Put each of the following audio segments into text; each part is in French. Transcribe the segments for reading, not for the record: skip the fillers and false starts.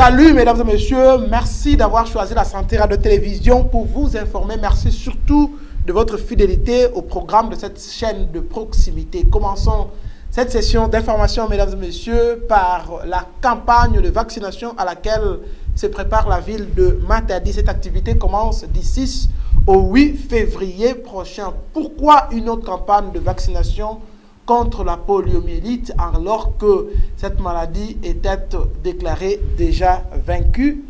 Salut mesdames et messieurs, merci d'avoir choisi la Santé Radio Télévision pour vous informer. Merci surtout de votre fidélité au programme de cette chaîne de proximité. Commençons cette session d'information, mesdames et messieurs, par la campagne de vaccination à laquelle se prépare la ville de Matadi. Cette activité commence du 6 au 8 février prochain. Pourquoi une autre campagne de vaccination contre la poliomyélite alors que cette maladie était déclarée déjà vaincue?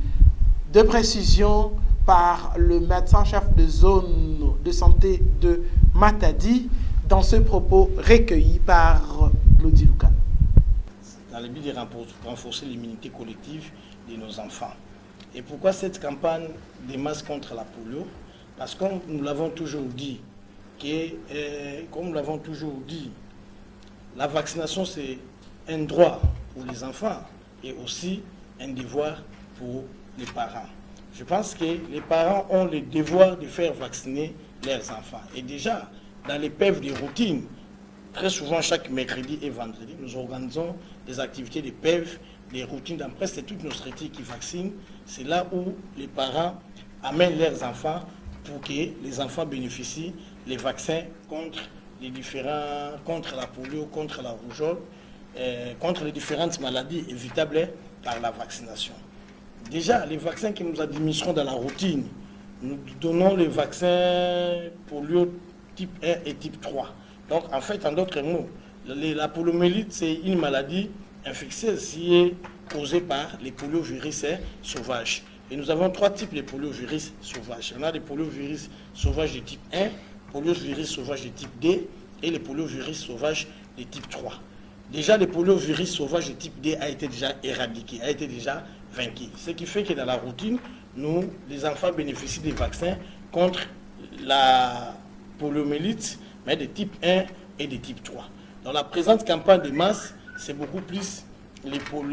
De précision par le médecin-chef de zone de santé de Matadi dans ce propos recueilli par Claudie Lucan. Dans le but de renforcer l'immunité collective de nos enfants. Et pourquoi cette campagne des masques contre la polio? Parce que nous l'avons toujours dit, la vaccination, c'est un droit pour les enfants et aussi un devoir pour les parents. Je pense que les parents ont le devoir de faire vacciner leurs enfants. Et déjà, dans les PEV de routine, très souvent chaque mercredi et vendredi, nous organisons des activités de PEV, des routines. Dans presque toutes nos structures qui vaccinent, c'est là où les parents amènent leurs enfants pour que les enfants bénéficient des vaccins contre la polio, contre la rougeole, contre les différentes maladies évitables par la vaccination. Déjà, les vaccins que nous administrons dans la routine, nous donnons les vaccins polio type 1 et type 3. Donc, en fait, en d'autres mots, la poliomyélite, c'est une maladie infectieuse qui est causée par les poliovirus sauvages. Et nous avons trois types de poliovirus sauvages. On a des poliovirus sauvages de type 1, poliovirus sauvages de type D et les poliovirus sauvages de type 3. Déjà, le poliovirus sauvage de type D a été déjà éradiqué, a été déjà vaincu. Ce qui fait que dans la routine, nous, les enfants bénéficient des vaccins contre la poliomyélite, mais de type 1 et de type 3. Dans la présente campagne de masse, c'est beaucoup plus pour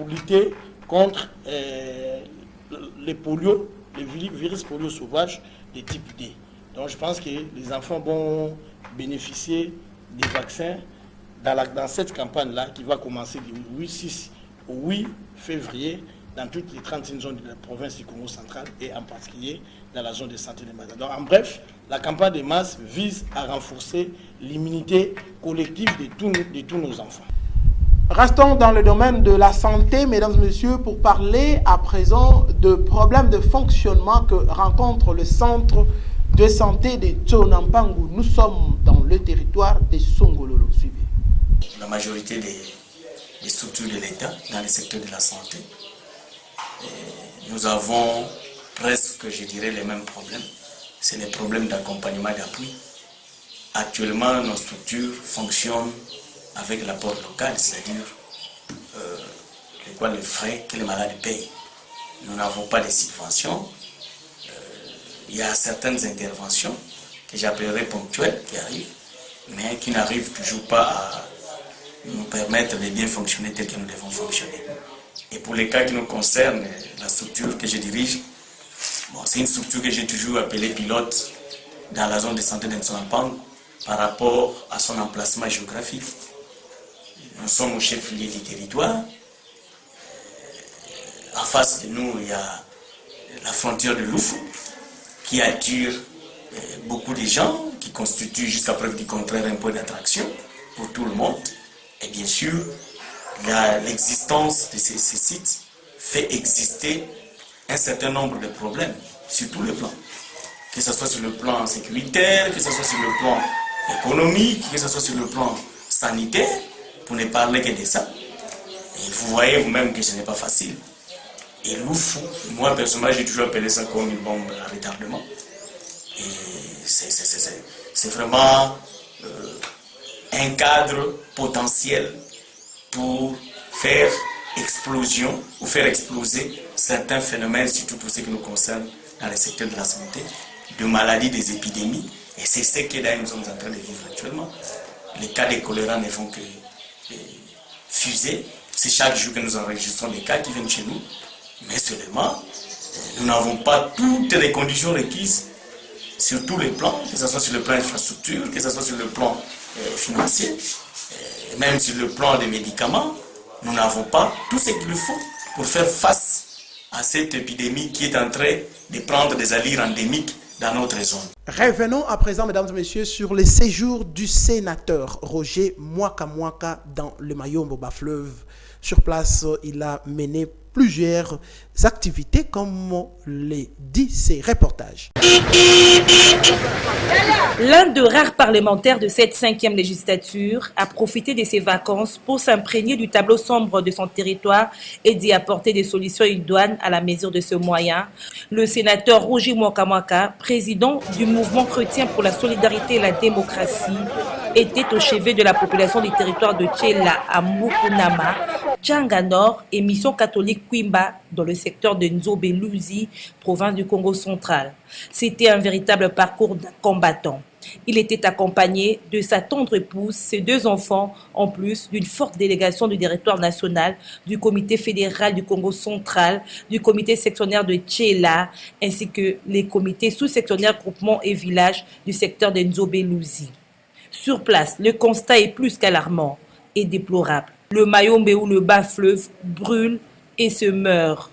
lutter contre les virus polio sauvages de type D. Donc je pense que les enfants vont bénéficier des vaccins dans cette campagne-là qui va commencer du 6 au 8 février dans toutes les 31 zones de la province du Congo central et en particulier dans la zone de santé de Matadi. Donc en bref, la campagne de masse vise à renforcer l'immunité collective de tous nos enfants. Restons dans le domaine de la santé, mesdames et messieurs, pour parler à présent de problèmes de fonctionnement que rencontre le centre de santé de Tsonampangu. Nous sommes dans le territoire de Songololo. Suivez. La majorité des structures de l'État dans le secteur de la santé, nous avons presque, je dirais, les mêmes problèmes. C'est les problèmes d'accompagnement et d'appui. Actuellement, nos structures fonctionnent avec l'apport local, c'est-à-dire les frais que les malades payent. Nous n'avons pas de subventions. Il y a certaines interventions que j'appellerais ponctuelles qui arrivent, mais qui n'arrivent toujours pas à nous permettre de bien fonctionner tel que nous devons fonctionner. Et pour les cas qui nous concernent, la structure que je dirige, c'est une structure que j'ai toujours appelée pilote dans la zone de santé d'Nsonampangu par rapport à son emplacement géographique. Nous sommes au chef-lieu du territoire. En face de nous, il y a la frontière de Loufou qui attire beaucoup de gens, qui constitue jusqu'à preuve du contraire un point d'attraction pour tout le monde. Et bien sûr, l'existence de ces sites fait exister un certain nombre de problèmes sur tous les plans. Que ce soit sur le plan sécuritaire, que ce soit sur le plan économique, que ce soit sur le plan sanitaire, pour ne parler que de ça. Et vous voyez vous-même que ce n'est pas facile. Et Loufou, moi personnellement, j'ai toujours appelé ça comme une bombe à retardement. Et c'est vraiment un cadre potentiel pour faire explosion ou faire exploser certains phénomènes, surtout pour ce qui nous concerne dans le secteur de la santé, de maladies, des épidémies. Et c'est ce que nous sommes en train de vivre actuellement. Les cas de choléra ne font que fuser. C'est chaque jour que nous enregistrons des cas qui viennent chez nous. Mais seulement, nous n'avons pas toutes les conditions requises sur tous les plans, que ce soit sur le plan infrastructure, que ce soit sur le plan financier, même sur le plan des médicaments, nous n'avons pas tout ce qu'il faut pour faire face à cette épidémie qui est en train de prendre des allures endémiques dans notre zone. Revenons à présent, mesdames et messieurs, sur les séjours du sénateur Roger Mwaka Mwaka dans le Mayombe Bas-Fleuve. Sur place, il a mené plusieurs activités, comme les dit ces reportages. L'un des rares parlementaires de cette 5e législature a profité de ses vacances pour s'imprégner du tableau sombre de son territoire et d'y apporter des solutions idoines à la mesure de ce moyen. Le sénateur Roger Mwaka Mwaka, président du mouvement chrétien pour la solidarité et la démocratie, était au chevet de la population du territoire de Tchela à Mukunama, Tchanga Nord et Mission catholique Kwimba dans le secteur de Nzobé-Luzi, province du Congo central. C'était un véritable parcours d'un combattant. Il était accompagné de sa tendre épouse, ses 2 enfants, en plus d'une forte délégation du directoire national, du comité fédéral du Congo central, du comité sectionnaire de Tchela, ainsi que les comités sous-sectionnaires groupements et villages du secteur de Nzobé-Luzi. Sur place, le constat est plus qu'alarmant et déplorable. Le Mayombe ou le Bas-Fleuve brûle et se meurt.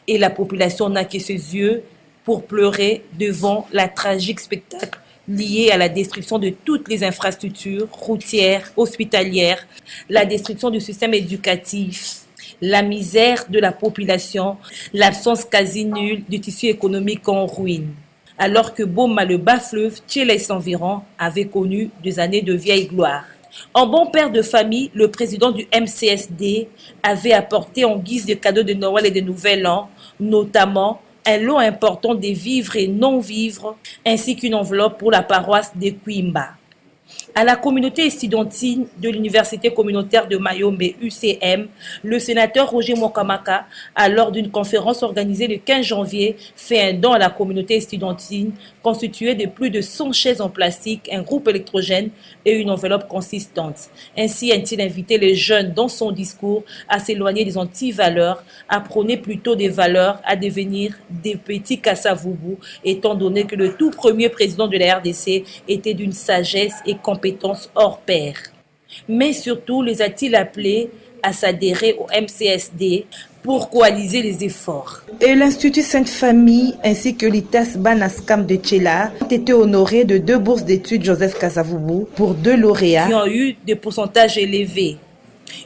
Et la population n'a que ses yeux pour pleurer devant la tragique spectacle lié à la destruction de toutes les infrastructures routières, hospitalières, la destruction du système éducatif, la misère de la population, l'absence quasi nulle du tissu économique en ruine. Alors que Boma, le Bas-Fleuve, Tchela et son environ avaient connu des années de vieille gloire. En bon père de famille, le président du MCSD avait apporté en guise de cadeaux de Noël et de Nouvel An, notamment un lot important de vivres et non-vivres, ainsi qu'une enveloppe pour la paroisse de Kwimba. À la communauté estudiantine de l'Université communautaire de Mayombe UCM, le sénateur Roger Mwaka Mwaka a, lors d'une conférence organisée le 15 janvier, fait un don à la communauté estudiantine constituée de plus de 100 chaises en plastique, un groupe électrogène et une enveloppe consistante. Ainsi a-t-il invité les jeunes dans son discours à s'éloigner des anti-valeurs, à prôner plutôt des valeurs, à devenir des petits Kassavoubou, étant donné que le tout premier président de la RDC était d'une sagesse et compétences hors pair. Mais surtout, les a-t-il appelés à s'adhérer au MCSD pour coaliser les efforts. Et l'Institut Sainte-Famille ainsi que l'ITAS Banaskam de Tchela ont été honorés de 2 bourses d'études Joseph Kasavubu pour 2 lauréats qui ont eu des pourcentages élevés.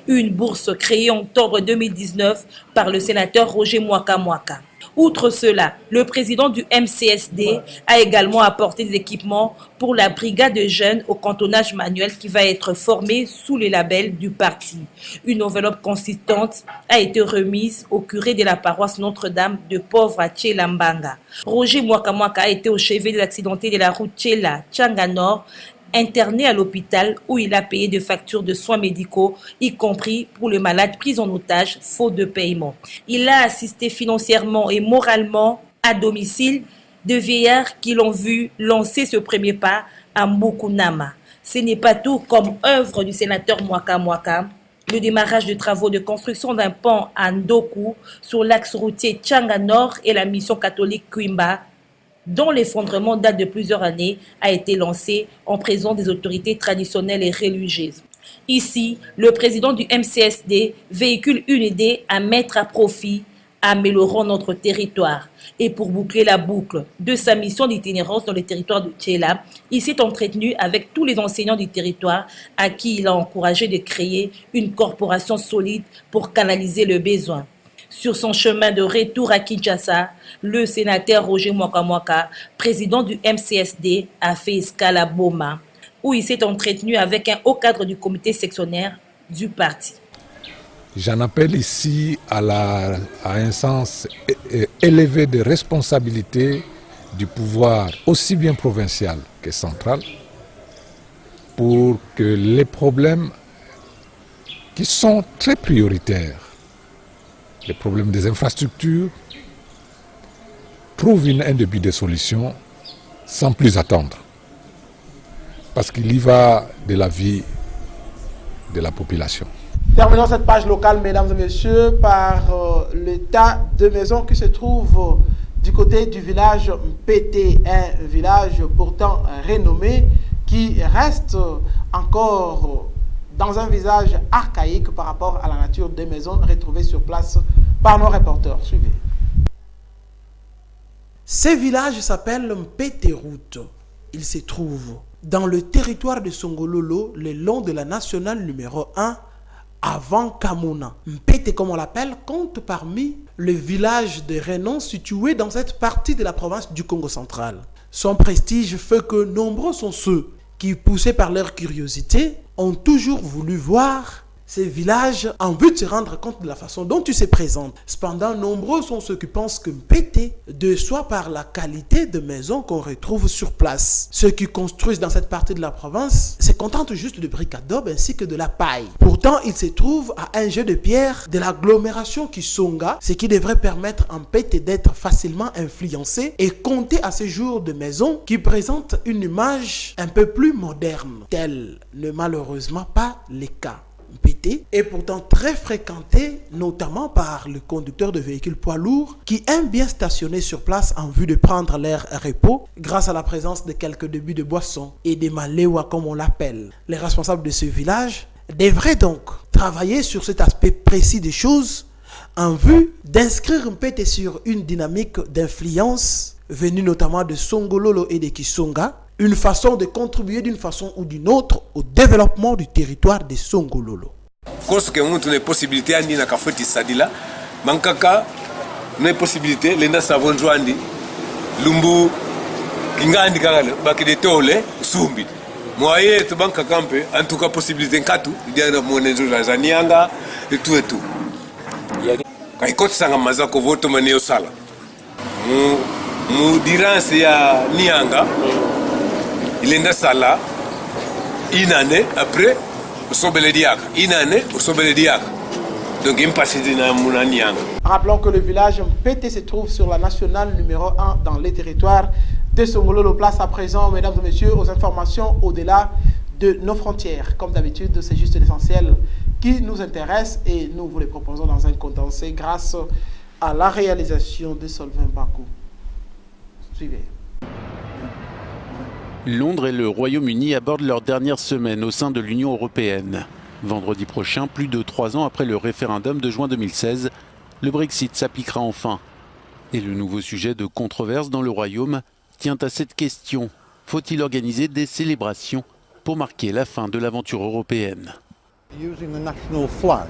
Une bourse créée en octobre 2019 par le sénateur Roger Mwaka Mwaka. Outre cela, le président du MCSD a également apporté des équipements pour la brigade de jeunes au cantonnage manuel qui va être formée sous le label du parti. Une enveloppe consistante a été remise au curé de la paroisse Notre-Dame de Pauvre à Tchela-Mbanga. Roger Mwaka Mwaka a été au chevet des accidentés de la route Tchela-Tchanga Nord, interné à l'hôpital où il a payé des factures de soins médicaux, y compris pour les malades pris en otage faute de paiement. Il a assisté financièrement et moralement à domicile de vieillards qui l'ont vu lancer ce premier pas à Mukunama. Ce n'est pas tout, comme œuvre du sénateur Mwaka Mwaka, le démarrage de travaux de construction d'un pont à Ndoku sur l'axe routier Tchanga Nord et la mission catholique Kwimba, dont l'effondrement date de plusieurs années, a été lancé en présence des autorités traditionnelles et religieuses. Ici, le président du MCSD véhicule une idée à mettre à profit, améliorant notre territoire. Et pour boucler la boucle de sa mission d'itinérance dans le territoire de Tchela, il s'est entretenu avec tous les enseignants du territoire à qui il a encouragé de créer une corporation solide pour canaliser le besoin. Sur son chemin de retour à Kinshasa, le sénateur Roger Mwaka Mwaka, président du MCSD, a fait escale à Boma, où il s'est entretenu avec un haut cadre du comité sectionnaire du parti. J'en appelle ici à un sens élevé de responsabilité du pouvoir, aussi bien provincial que central, pour que les problèmes qui sont très prioritaires, les problèmes des infrastructures, trouvent un début de solution sans plus attendre. Parce qu'il y va de la vie de la population. Terminons cette page locale, mesdames et messieurs, par l'état de maison qui se trouve du côté du village Mpete, un village pourtant renommé qui reste encore dans un visage archaïque par rapport à la nature des maisons retrouvées sur place par nos reporters. Suivez. Ces villages s'appellent Mpete-Route. Ils se trouvent dans le territoire de Songololo, le long de la nationale numéro 1, avant Kamuna. Mpete, comme on l'appelle, compte parmi les villages de renom situés dans cette partie de la province du Congo central. Son prestige fait que nombreux sont ceux qui, poussés par leur curiosité, ont toujours voulu voir ces villages en vue de se rendre compte de la façon dont tu se présentes. Cependant, nombreux sont ceux qui pensent que Mpete déçoit par la qualité de maisons qu'on retrouve sur place. Ceux qui construisent dans cette partie de la province se contentent juste de briques adobe ainsi que de la paille. Pourtant, ils se trouvent à un jet de pierre de l'agglomération Kisonga, ce qui devrait permettre à Mpete d'être facilement influencé et compter à ces jours de maisons qui présentent une image un peu plus moderne. Tel n'est malheureusement pas le cas. Mpete est pourtant très fréquenté, notamment par le conducteur de véhicules poids lourds qui aiment bien stationner sur place en vue de prendre leur repos grâce à la présence de quelques débits de boissons et des malewa comme on l'appelle. Les responsables de ce village devraient donc travailler sur cet aspect précis des choses en vue d'inscrire Mpete sur une dynamique d'influence venue notamment de Songololo et de Kisonga, une façon de contribuer d'une façon ou d'une autre au développement du territoire de Songololo. Koso ke mtu ne possibilité andi na kafoti sadila mankaka ne possibilité lenda savonjo andi lumbu kingandi kagale bakide tole sumbi moye to banka kampe en tout cas possibilité nkatu diana monezo la zanianga et tout kai koti sanga mazako voto maneo sala mu dirance ya nianga ilenda sala une année après une année donc rappelons que le village Mpete se trouve sur la nationale numéro 1 dans les territoires de Songololo. Place à présent, mesdames et messieurs, aux informations au-delà de nos frontières. Comme d'habitude, c'est juste l'essentiel qui nous intéresse et nous vous les proposons dans un condensé grâce à la réalisation de Solvin Bakou. Suivez. Londres et le Royaume-Uni abordent leur dernière semaine au sein de l'Union européenne. Vendredi prochain, plus de 3 ans après le référendum de juin 2016, le Brexit s'appliquera enfin. Et le nouveau sujet de controverse dans le Royaume tient à cette question. Faut-il organiser des célébrations pour marquer la fin de l'aventure européenne ?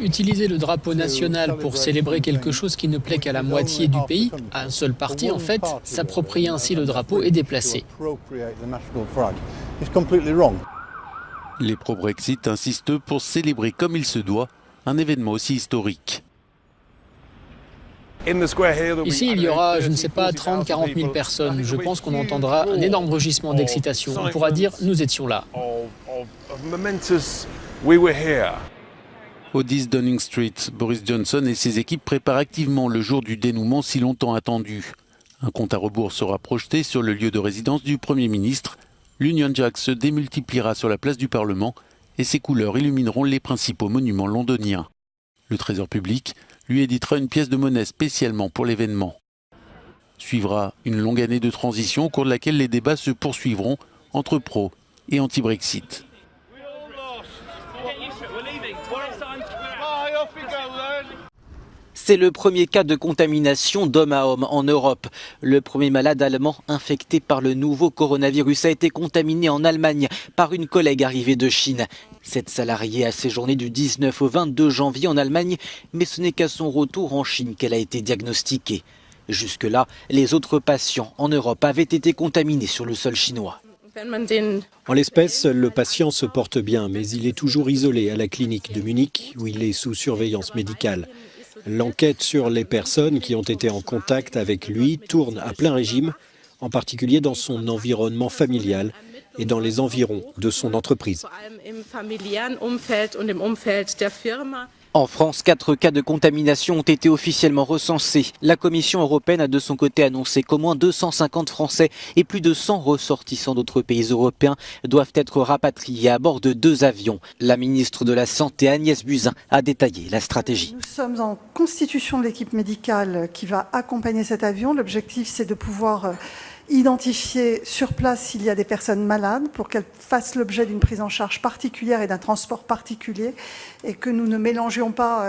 Utiliser le drapeau national pour célébrer quelque chose qui ne plaît qu'à la moitié du pays, à un seul parti en fait, s'approprier ainsi le drapeau est déplacé. Les pro-Brexit insistent pour célébrer comme il se doit un événement aussi historique. Ici, il y aura, je ne sais pas, 30-40 000 personnes. Je pense qu'on entendra un énorme rugissement d'excitation. On pourra dire « nous étions là ». Au 10 Downing Street, Boris Johnson et ses équipes préparent activement le jour du dénouement si longtemps attendu. Un compte à rebours sera projeté sur le lieu de résidence du Premier ministre. L'Union Jack se démultipliera sur la place du Parlement et ses couleurs illumineront les principaux monuments londoniens. Le Trésor public lui éditera une pièce de monnaie spécialement pour l'événement. Suivra une longue année de transition au cours de laquelle les débats se poursuivront entre pro et anti-Brexit. C'est le premier cas de contamination d'homme à homme en Europe. Le premier malade allemand infecté par le nouveau coronavirus a été contaminé en Allemagne par une collègue arrivée de Chine. Cette salariée a séjourné du 19 au 22 janvier en Allemagne, mais ce n'est qu'à son retour en Chine qu'elle a été diagnostiquée. Jusque-là, les autres patients en Europe avaient été contaminés sur le sol chinois. En l'espèce, le patient se porte bien, mais il est toujours isolé à la clinique de Munich où il est sous surveillance médicale. L'enquête sur les personnes qui ont été en contact avec lui tourne à plein régime, en particulier dans son environnement familial et dans les environs de son entreprise. En France, 4 cas de contamination ont été officiellement recensés. La Commission européenne a de son côté annoncé qu'au moins 250 Français et plus de 100 ressortissants d'autres pays européens doivent être rapatriés à bord de 2 avions. La ministre de la Santé, Agnès Buzyn, a détaillé la stratégie. Nous sommes en constitution de l'équipe médicale qui va accompagner cet avion. L'objectif, c'est de pouvoir identifier sur place s'il y a des personnes malades pour qu'elles fassent l'objet d'une prise en charge particulière et d'un transport particulier et que nous ne mélangions pas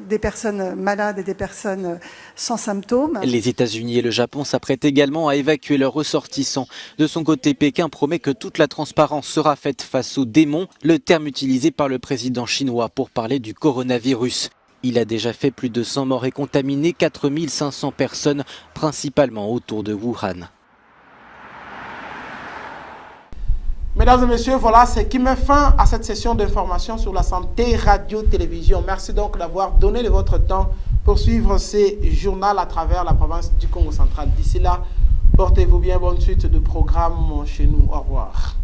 des personnes malades et des personnes sans symptômes. Les États-Unis et le Japon s'apprêtent également à évacuer leurs ressortissants. De son côté, Pékin promet que toute la transparence sera faite face aux démons, le terme utilisé par le président chinois pour parler du coronavirus. Il a déjà fait plus de 100 morts et contaminé 4500 personnes, principalement autour de Wuhan. Mesdames et messieurs, voilà ce qui met fin à cette session d'information sur la santé radio-télévision. Merci donc d'avoir donné de votre temps pour suivre ces journaux à travers la province du Congo central. D'ici là, portez-vous bien, bonne suite de programme chez nous. Au revoir.